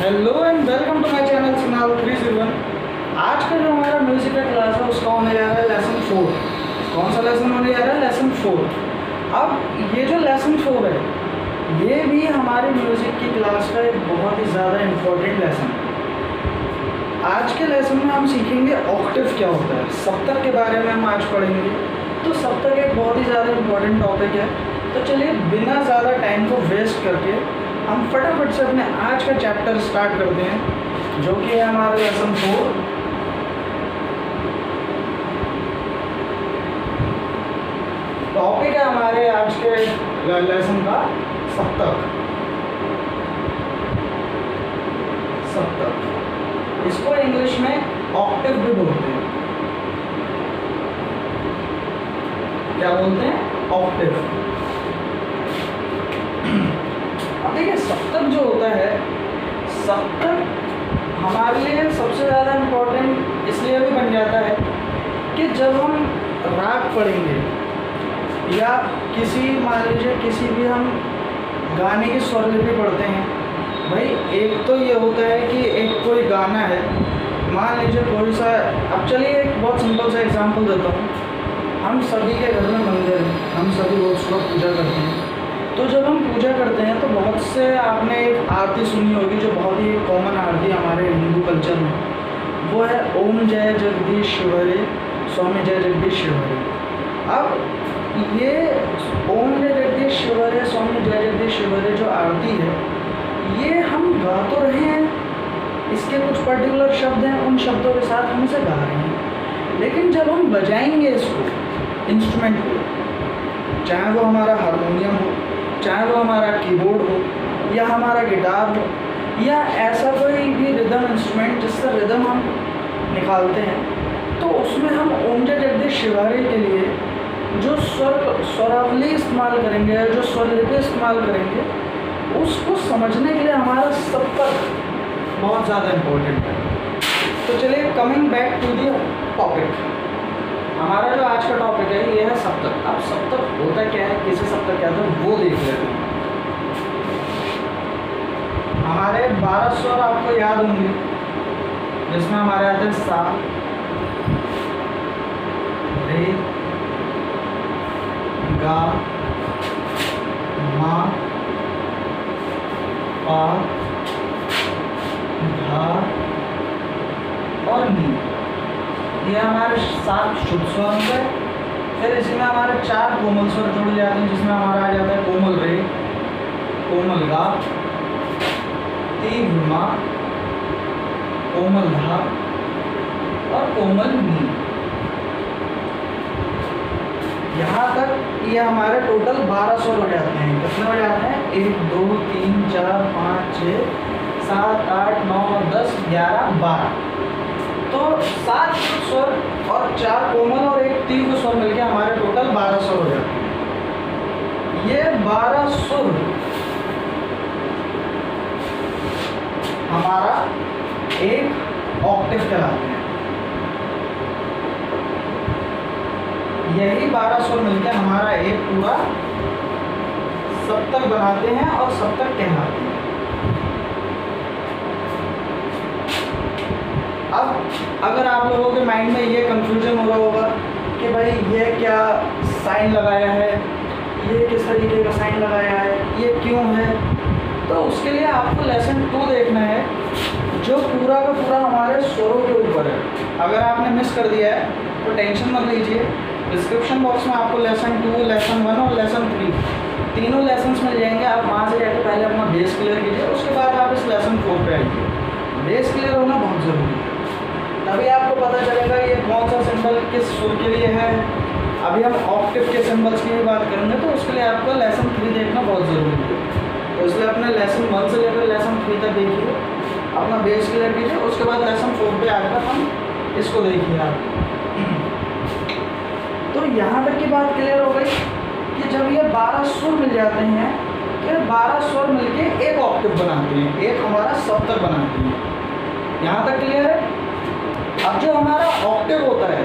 Hello and welcome to my channel सुनाल 301। आज का जो हमारा म्यूजिक का क्लास है उसका होने जा रहा है लेसन 4। कौन सा लेसन होने जा रहा है? लेसन 4। अब ये जो लेसन 4 है ये भी हमारे म्यूजिक की क्लास का एक बहुत ही ज़्यादा इम्पोर्टेंट लेसन है। आज के लेसन में हम सीखेंगे ऑक्टेव क्या होता है, सप्तक के बारे में हम आज पढ़ेंगे। तो सप्तक एक बहुत ही ज़्यादा इम्पोर्टेंट टॉपिक है। तो चलिए बिना ज़्यादा टाइम को वेस्ट करके हम फटाफट से अपने आज का चैप्टर स्टार्ट करते हैं, जो कि है हमारा लेसन 4। टॉपिक है हमारे आज के लेसन का सप्तक। सप्तक इसको इंग्लिश में ऑक्टेव भी बोलते हैं। क्या बोलते हैं? ऑक्टेव। अब देखिए सप्तक जो होता है, सप्तक हमारे लिए सबसे ज़्यादा इम्पोर्टेंट इसलिए भी बन जाता है कि जब हम राग पढ़ेंगे या मान लीजिए किसी भी हम गाने की स्वरलिपि पढ़ते हैं। भाई एक तो ये होता है कि एक कोई गाना है, मान लीजिए कोई सा। अब चलिए एक बहुत सिंपल सा एग्जांपल देता हूँ। हम सभी के घर में मंदिर है, हम सभी रोज सुबह पूजा करते हैं। तो जब हम पूजा करते हैं तो बहुत से आपने एक आरती सुनी होगी जो बहुत ही कॉमन आरती हमारे हिंदू कल्चर में, वो है ओम जय जगदीश हरे, स्वामी जय जगदीश हरे। अब ये ओम जय जगदीश हरे, स्वामी जय जगदीश हरे जो आरती है ये हम गा तो रहे हैं, इसके कुछ पर्टिकुलर शब्द हैं, उन शब्दों के साथ हम इसे गा रहे हैं। लेकिन जब हम बजाएंगे इसको इंस्ट्रूमेंट को, चाहे वो हमारा हारमोनियम हो, चाहे वो हमारा कीबोर्ड हो या हमारा गिटार हो या ऐसा कोई भी रिदम इंस्ट्रूमेंट जिससे रिदम हम निकालते हैं, तो उसमें हम ओम जय जगदीश शिवारे के लिए जो स्वरावली इस्तेमाल करेंगे, जो स्वरलिपि इस्तेमाल करेंगे, उसको समझने के लिए हमारा सप्तक बहुत ज़्यादा इम्पोर्टेंट है। तो चलिए coming back to the topic, हमारा जो आज का टॉपिक है ये है सप्तक। अब सप्तक होता क्या है, किसे सप्तक कहते हैं, वो देख लेते हैं। हमारे 12 स्वर आपको याद होंगे, जिसमें हमारे आते हैं सा, रे, गा, मा, पा, धा और नी। ये हमारे 7 शुद्ध स्वर हैं। फिर इसमें हमारे 4 कोमल स्वर जुड़ जाते हैं, जिसमें हमारा आ जाता है कोमल रे, कोमल गा, तीव्र मा, कोमल धा और कोमल नी। यहाँ तक ये हमारे टोटल 12 स्वर हो जाते हैं। कितने हो जाते हैं? 1 2 3 4 5 6 7 8 9 10 11 12। तो 7 स्वर और 4 कोमल और 1 तीव्र स्वर मिलके हमारे टोटल 12 स्वर हो जाते हैं। ये 12 स्वर हमारा एक ऑक्टेव कहलाते हैं। यही 12 स्वर मिलके हमारा एक पूरा सप्तक बनाते हैं और सप्तक कहलाते हैं। अब अगर आप लोगों के माइंड में ये कंफ्यूजन हो रहा होगा कि भाई ये क्या साइन लगाया है, ये किस तरीके का साइन लगाया है, ये क्यों है, तो उसके लिए आपको लेसन 2 देखना है, जो पूरा का पूरा हमारे स्वरों के ऊपर है। अगर आपने मिस कर दिया है तो टेंशन मत लीजिए, डिस्क्रिप्शन बॉक्स में आपको लेसन 2, लेसन 1 और लेसन 3 तीनों लेसन्स मिल जाएंगे। आप वहाँ से जाकर पहले अपना बेस क्लियर कीजिए, उसके बाद आप इस लेसन 4 पे आइए। बेस क्लियर होना बहुत ज़रूरी है, तभी आपको पता चलेगा ये कौन सा सिंबल किस सुर के लिए है। अभी हम ऑक्टेव के सिंबल्स की भी बात करेंगे, तो उसके लिए आपको लेसन 3 देखना बहुत ज़रूरी है। तो इसलिए अपने लेसन 1 से लेकर लेसन 3 तक देखिए, अपना बेस क्लियर कीजिए, उसके बाद लेसन 4 पे आकर हम इसको देखिए आप। तो यहाँ तक की बात क्लियर हो गई कि जब ये 12 स्वर मिल जाते हैं तो ये 12 स्वर मिलके एक ऑक्टेव बनाते हैं, एक हमारा सप्तक बनाते हैं। यहाँ तक क्लियर है? अब जो हमारा ऑक्टेव होता है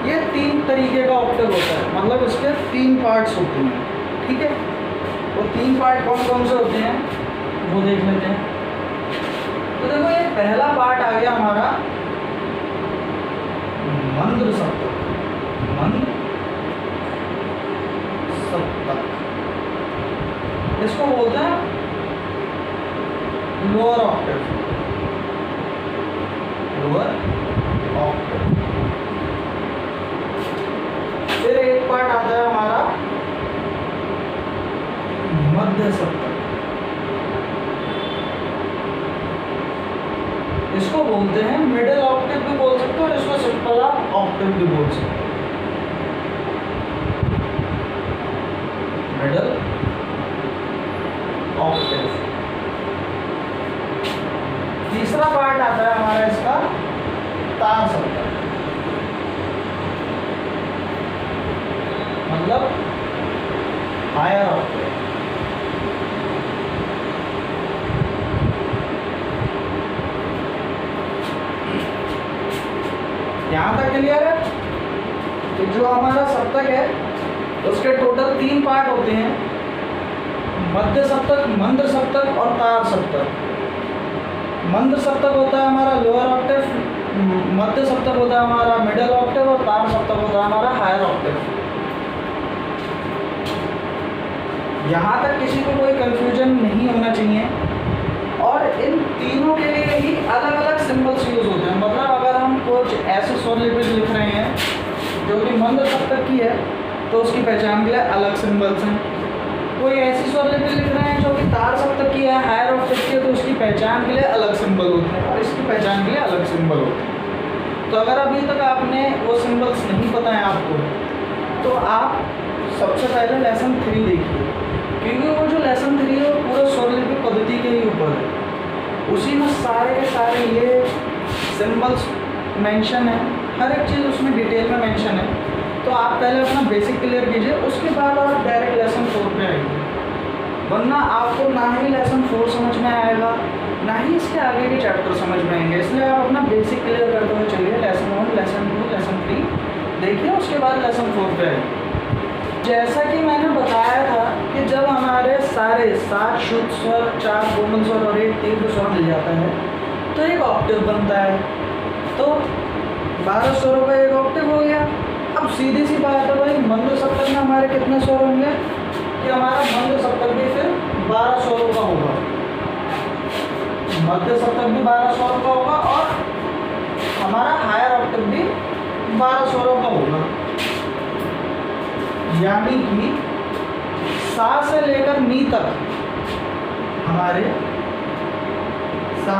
ये 3 तरीके का ऑक्टेव होता है, मतलब इसके 3 पार्ट्स होते हैं। ठीक है, वो 3 पार्ट कौन कौन से होते हैं वो देख लेते हैं। पहला पार्ट आ गया हमारा मंद्र सप्तक। मंद्र सप्तक इसको बोलते हैं लोअर ऑक्टेव। Lower Octave. फिर एक पार्ट आता है हमारा मध्य सप्तक। इसको बोलते हैं मिडिल ऑक्टेव भी बोल सकते हो और इसको सिंपल आप ऑक्टेव भी बोल सकते हो। Middle Octave. तीसरा पार्ट आता है हमारा इसका तार सप्तक, मतलब हायर ऑक्टेव। यहाँ तक क्लियर है कि जो हमारा सप्तक है उसके टोटल 3 पार्ट होते हैं, मध्य सप्तक, मंद्र सप्तक और तार सप्तक। मंद्र सप्तक होता है हमारा लोअर ऑक्टेव, मध्य सप्तक होता है हमारा मिडिल ऑक्टेव और तार सप्तक होता है हमारा हायर ऑक्टेव। यहाँ तक किसी को कोई कंफ्यूजन नहीं होना चाहिए। और इन तीनों के लिए ही अलग अलग सिंबल्स यूज होते हैं। मतलब अगर हम कुछ ऐसे स्वरलिपि लिख रहे हैं जो कि मंद्र सप्तक की है तो उसकी पहचान के लिए अलग सिंबल्स हैं। कोई ऐसी स्वरलिपि लिख रहे हैं जो कि तार सप्तक की है, हायर ऑक्टेव की है, तो उसकी पहचान के लिए अलग सिंबल होते हैं और इसकी पहचान के लिए अलग सिंबल होते हैं। तो अगर अभी तक आपने वो सिंबल्स नहीं पता है आपको, तो आप सबसे पहले लेसन 3 देखिए, क्योंकि वो जो लेसन 3 है वो पूरा स्वरलिपि पद्धति के ही ऊपर है। उसी में सारे के सारे ये सिंबल्स मेंशन है, हर एक चीज़ उसमें डिटेल में मेंशन है। तो आप पहले अपना बेसिक क्लियर कीजिए, उसके बाद आप डायरेक्ट लेसन 4 पे आइए, वरना आपको ना ही लेसन 4 समझ में आएगा ना ही इसके आगे के चैप्टर समझ में आएंगे। इसलिए आप अपना बेसिक क्लियर करते हुए चलिए। लेसन 1, लेसन 2, लेसन 3 देखिए, उसके बाद लेसन 4 पे आइए। जैसा कि मैंने बताया था कि जब हमारे सारे 7 शुद्ध स्वर, 4 कोमल स्वर और 1 तीव्र स्वर मिल जाता है तो एक ऑक्टेव बनता है। तो 12 स्वरों का एक ऑक्टेव हो गया। अब सीधी सी बात है भाई, मंद्र सप्तक में हमारे कितने स्वर होंगे कि हमारा मंद्र सप्तक भी फिर 12 स्वरों का होगा, मध्य सप्तक भी 12 स्वरों का होगा और हमारा हायर ऑक्टेव भी 12 स्वरों का होगा। यानी कि सा से लेकर नी तक हमारे सा,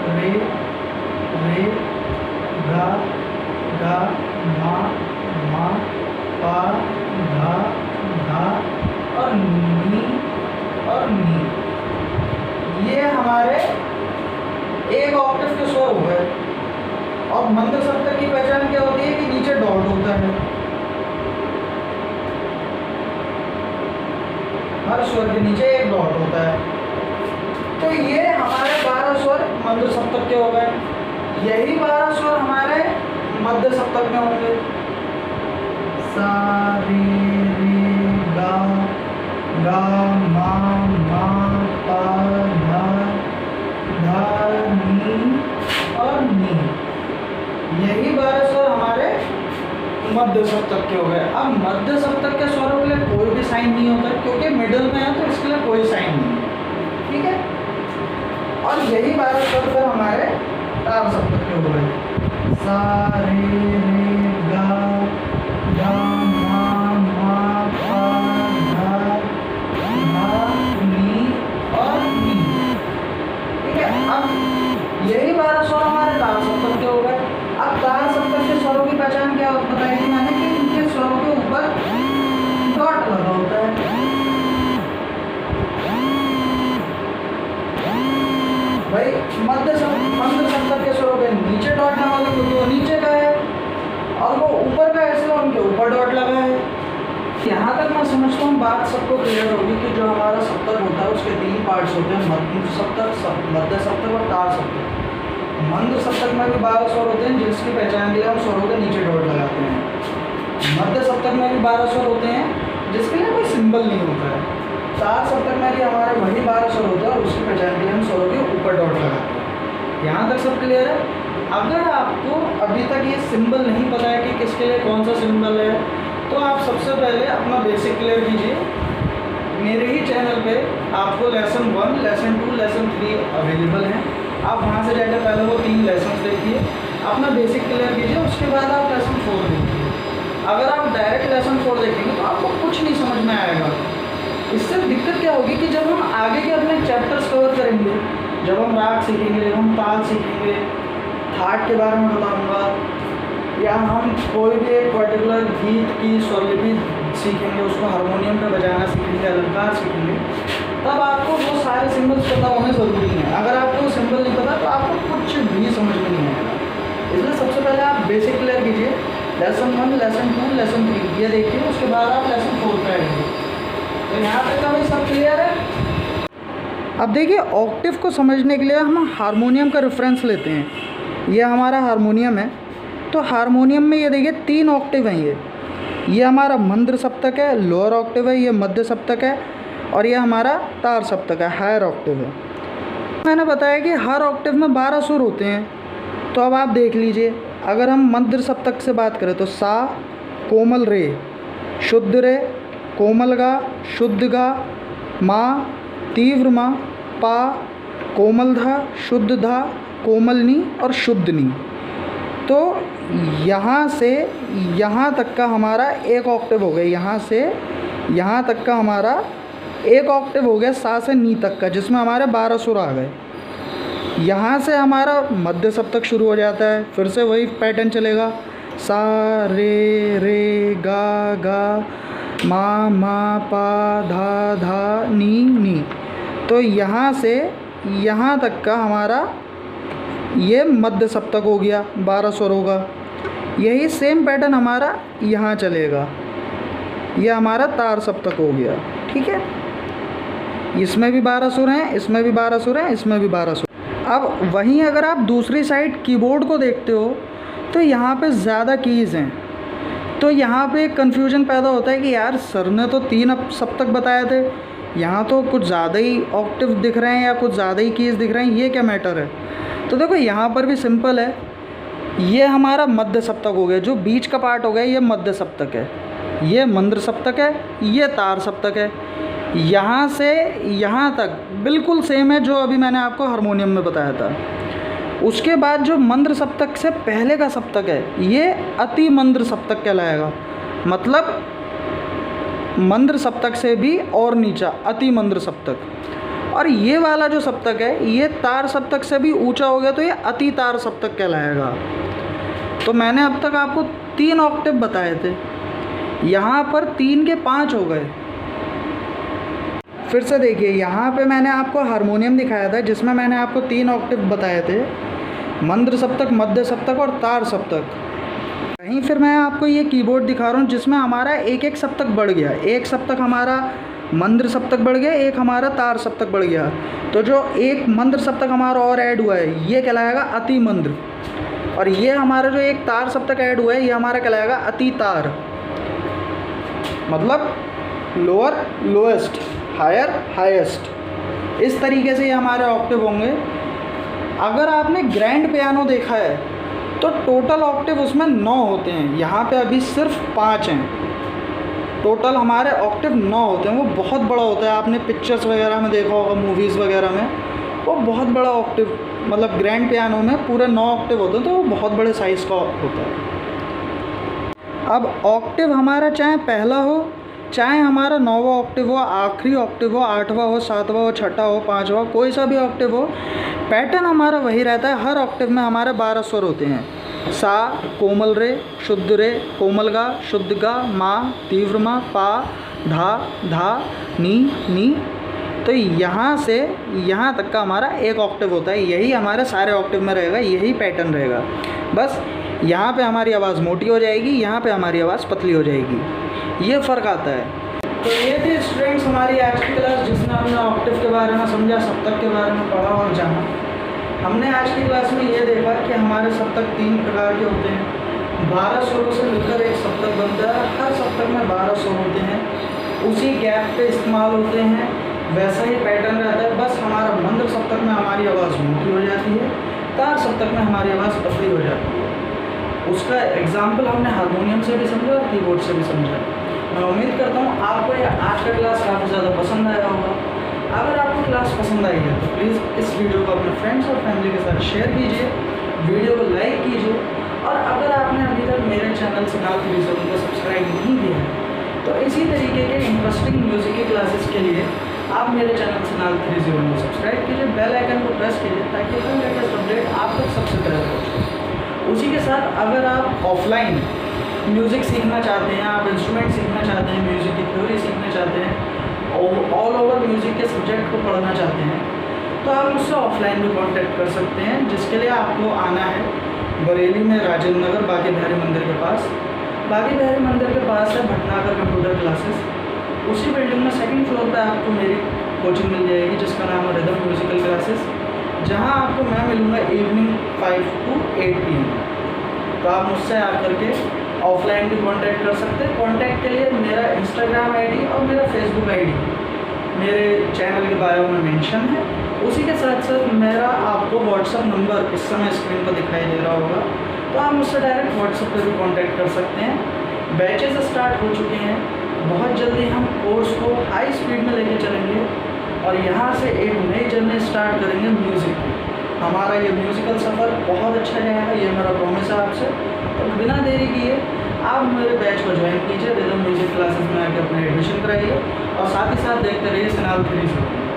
रे, गा, गा, मा, पा, धा और नी, ये हमारे एक ऑक्टेव के स्वर हो गए। और मंद्र सप्तक की पहचान क्या होती है कि नीचे डॉट होता है, हर स्वर के नीचे एक डॉट होता है। तो ये हमारे 12 स्वर मंद्र सप्तक के हो गए। यही 12 स्वर हमारे मध्य सप्तक में होंगे। सा, रे, गा, मा, पा, धा, नी और नी। यही 12 स्वर हमारे मध्य सप्तक के हो गए। अब मध्य सप्तक के स्वरों के लिए कोई भी साइन नहीं होता क्योंकि मिडिल में है, तो इसके लिए कोई साइन नहीं है, ठीक है। और यही 12 स्वर फिर हमारे तार सप्तक के हो गए। सा, रे, गा, मा, पा, धा, नी और नी, ठीक है। अब यही 12 स्वर हमारे तार सप्तक के हो गए। अब तार सप्तक के स्वरों की पहचान क्या बताई थी मैंने कि इनके स्वरों के ऊपर डॉट लगा होता है। भाई मंद्र सप्तक के स्वरों के नीचे डॉट लगा होगा क्योंकि वो नीचे का है, और वो ऊपर का ऐसे उनके ऊपर डॉट लगा है। यहाँ तक मैं समझता हूँ बात सबको क्लियर होगी कि जो हमारा सप्तक होता है उसके 3 पार्ट्स होते हैं, मंद्र सप्तक, मध्य सप्तक और तार सप्तक। मंद्र सप्तक में भी 12 स्वर होते हैं जिसकी पहचान के लिए हम स्वरों के नीचे डॉट लगाते हैं। मध्य सप्तक में भी 12 स्वर होते हैं जिसके लिए कोई सिंबल नहीं होता है। तार सप्तक में भी हमारे वही 12 स्वर होते हैं और उसकी पहचान के लिए हम स्वरों के ऊपर डॉट लगाते हैं। यहाँ तक सब क्लियर है। अगर आपको अभी तक ये सिंबल नहीं पता है कि किसके लिए कौन सा सिंबल है, तो आप सबसे पहले अपना बेसिक क्लियर कीजिए। मेरे ही चैनल पे आपको लेसन 1, लेसन 2, लेसन 3 अवेलेबल हैं। आप वहाँ से जाकर पहले वो 3 लेसन देखिए, अपना बेसिक क्लियर कीजिए, उसके बाद आप लेसन 4 देखिए। अगर आप डायरेक्ट लेसन 4 देखेंगे तो आपको कुछ नहीं समझ में आएगा। इससे दिक्कत क्या होगी कि जब हम आगे के अपने चैप्टर्स कवर करेंगे, जब हम राग सीखेंगे, जब हम ताल सीखेंगे, थाट के बारे में बताऊंगा, या हम कोई भी एक पर्टिकुलर गीत की स्वरलिपि सीखेंगे, उसको हारमोनियम पे बजाना सीखेंगे, अलंकार सीखेंगे, तब आपको वो सारे सिंबल्स पता होने ज़रूरी हैं। अगर आपको वो सिंबल नहीं पता तो आपको कुछ भी समझ में नहीं आएगा। इसलिए सबसे पहले आप बेसिक क्लियर कीजिए, लेसन 1, लेसन 2, लेसन 3 ये देखिए, उसके बाद आप लेसन 4 पे आएंगे। तो यहाँ तक का भाई सब क्लियर है। अब देखिए, ऑक्टिव को समझने के लिए हम हारमोनियम का रेफरेंस लेते हैं। ये हमारा हारमोनियम है, तो हारमोनियम में ये देखिए 3 ऑक्टिव हैं। ये हमारा मंद्र सप्तक है, लोअर ऑक्टिव है, ये मध्य सप्तक है, और ये हमारा तार सप्तक है, हायर ऑक्टिव है। मैंने बताया कि हर ऑक्टिव में 12 सुर होते हैं। तो अब आप देख लीजिए, अगर हम मध्य सप्तक से बात करें तो सा, कोमल रे, शुद्ध रे, कोमल गा, शुद्ध गा, मा, तीव्र मा, पा, कोमल धा, शुद्ध धा, कोमल नी और शुद्ध नी। तो यहाँ से यहाँ तक का हमारा एक ऑक्टिव हो गया, यहाँ से यहाँ तक का हमारा एक ऑक्टिव हो गया, सा से नी तक का, जिसमें हमारे 12 सुर आ गए। यहाँ से हमारा मध्य सप्तक शुरू हो जाता है, फिर से वही पैटर्न चलेगा, सा रे रे गा गा, मा पा धा धा नी नी। तो यहाँ से यहाँ तक का हमारा ये मध्य सप्तक हो गया, 12 सुर होगा। यही सेम पैटर्न हमारा यहाँ चलेगा, यह हमारा तार सप्तक हो गया। ठीक है, इसमें भी 12 सुर हैं, इसमें भी 12 सुर हैं, इसमें भी 12 सुर। अब वहीं अगर आप दूसरी साइड कीबोर्ड को देखते हो तो यहाँ पे ज़्यादा कीज़ हैं। तो यहाँ पे कन्फ्यूजन पैदा होता है कि यार सर ने तो 3 सप्तक बताए थे, यहाँ तो कुछ ज़्यादा ही ऑक्टिव दिख रहे हैं या कुछ ज़्यादा ही कीज़ दिख रहे हैं, ये क्या मैटर है। तो देखो यहाँ पर भी सिंपल है, ये हमारा मध्य सप्तक हो गया, जो बीच का पार्ट हो गया ये मध्य सप्तक है, ये मंद्र सप्तक है, ये तार सप्तक है। यहाँ से यहाँ तक बिल्कुल सेम है जो अभी मैंने आपको हारमोनियम में बताया था। उसके बाद जो मंद्र सप्तक से पहले का सप्तक है ये अति मंद्र सप्तक कहलाएगा, मतलब मंद्र सप्तक से भी और नीचा अति मंद्र सप्तक। और ये वाला जो सप्तक है ये तार सप्तक से भी ऊंचा हो गया, तो ये अति तार सप्तक कहलाएगा। तो मैंने अब तक आपको 3 ऑक्टिव बताए थे, यहाँ पर 3 के 5 हो गए। फिर से देखिए, यहाँ पे मैंने आपको हारमोनियम दिखाया था जिसमें मैंने आपको 3 ऑक्टिव बताए थे, मंद्र सप्तक, मध्य सप्तक और तार सप्तक। कहीं फिर मैं आपको ये कीबोर्ड दिखा रहा हूँ जिसमें हमारा एक एक सप्तक बढ़ गया, एक सप्तक हमारा मंद्र सप्तक बढ़ गया, एक हमारा तार सप्तक बढ़ गया। तो जो एक मंद्र सप्तक हमारा और ऐड हुआ है ये कहलाएगा अति मंद्र, और ये हमारा जो एक तार सप्तक ऐड हुआ है ये हमारा कहलाएगा अति तार, मतलब लोअर लोएस्ट, हायर हाईएस्ट। इस तरीके से ये हमारे ऑक्टिव होंगे। अगर आपने ग्रैंड पियानो देखा है तो टोटल ऑक्टिव उसमें 9 होते हैं, यहाँ पे अभी सिर्फ 5 हैं। टोटल हमारे ऑक्टिव 9 होते हैं, वो बहुत बड़ा होता है। आपने पिक्चर्स वगैरह में देखा होगा, मूवीज़ वगैरह में, वो बहुत बड़ा ऑक्टिव, मतलब ग्रैंड पियानो में पूरे 9 ऑक्टिव होते हैं, तो वो बहुत बड़े साइज़ का होता है। अब ऑक्टिव हमारा चाहे पहला हो, चाहे हमारा 9वां ऑक्टिव हो, आखिरी ऑक्टिव हो, 8वां हो, 7वां हो, 6ठा हो, 5वां, कोई सा भी ऑक्टिव हो, पैटर्न हमारा वही रहता है। हर ऑक्टिव में हमारे 12 स्वर होते हैं, सा, कोमल रे, शुद्ध रे, कोमल गा, शुद्ध गा, मा, तीव्र मा, पा, धा धा, नी नी। तो यहाँ से यहाँ तक का हमारा एक ऑक्टिव होता है, यही हमारे सारे ऑक्टिव में रहेगा, यही पैटर्न रहेगा। बस यहाँ पे हमारी आवाज़ मोटी हो जाएगी, यहाँ पे हमारी आवाज़ पतली हो जाएगी, ये फ़र्क आता है। तो ये थी स्टूडेंट्स हमारी आज की क्लास, जिसने हमने ऑक्टिव के बारे में समझा, सप्तक के बारे में पढ़ा और जाना। हमने आज की क्लास में ये देखा कि हमारे सप्तक 3 प्रकार के होते हैं। 12 स्वरों से मिलकर एक सप्तक बनता है, हर सप्तक में 12 स्वर होते हैं, उसी गैप पे इस्तेमाल होते हैं, वैसा ही पैटर्न रहता है। बस हमारा मंद्र सप्तक में हमारी आवाज़ मोटी हो जाती है, लगातार सप्तक में हमारी आवाज़ पतली हो जाती है। उसका एग्जाम्पल हमने हारमोनियम से भी समझा और कीबोर्ड से भी समझा। मैं उम्मीद करता हूँ आपको ये आज का क्लास काफ़ी ज़्यादा पसंद आया होगा। अगर आपको क्लास पसंद आई है तो प्लीज़ इस वीडियो को अपने फ्रेंड्स और फैमिली के साथ शेयर कीजिए, वीडियो को लाइक कीजिए, और अगर आपने अभी तक मेरे चैनल सिनाल 307 को सब्सक्राइब नहीं किया है तो इसी तरीके के इंटरेस्टिंग म्यूज़िक के क्लासेस के लिए आप मेरे चैनल सिनाल 307 को सब्सक्राइब कीजिए, बेल आइकन को प्रेस कीजिए ताकि हर लेटेस्ट अपडेट आप तक सबसे पहले पहुँचे। उसी के साथ अगर आप ऑफलाइन म्यूज़िक सीखना चाहते हैं, आप इंस्ट्रूमेंट सीखना चाहते हैं, म्यूज़िक की थ्योरी सीखना चाहते हैं, ऑल ओवर म्यूज़िक के सब्जेक्ट को पढ़ना चाहते हैं, तो आप मुझसे ऑफलाइन भी कांटेक्ट कर सकते हैं, जिसके लिए आपको आना है बरेली में राजेंद्र नगर बाकी बिहारी मंदिर के पास। बाकी बिहारी मंदिर के पास है भटनागर कंप्यूटर क्लासेस। उसी बिल्डिंग में सेकंड फ्लोर पे आपको मेरी कोचिंग मिल जाएगी जिसका नाम है रिदम म्यूजिकल क्लासेस, जहां आपको मैं मिलूँगा इवनिंग 5 to 8 PM। तो आप मुझसे आकर के ऑफलाइन भी कांटेक्ट कर सकते हैं। कांटेक्ट के लिए मेरा इंस्टाग्राम आईडी और मेरा फेसबुक आईडी मेरे चैनल के बायो में मेंशन है। उसी के साथ साथ मेरा आपको व्हाट्सअप नंबर इस समय स्क्रीन पर दिखाई दे रहा होगा, तो आप मुझसे डायरेक्ट व्हाट्सअप पर भी कांटेक्ट कर सकते हैं। बैचेस स्टार्ट हो चुके हैं, बहुत जल्दी हम कोर्स को हाई स्पीड में लेके चलेंगे और यहाँ से एक नई जर्नी स्टार्ट करेंगे म्यूज़िक की। हमारा ये म्यूज़िकल सफ़र बहुत अच्छा जाएगा, ये मेरा प्रॉमिस है आपसे। तो बिना देरी किए आप मेरे बैच को ज्वाइन कीजिए, रिदम म्यूज़िक क्लासेस में आके अपना एडमिशन कराइए और साथ ही साथ देखते रहिए सिनाल 307।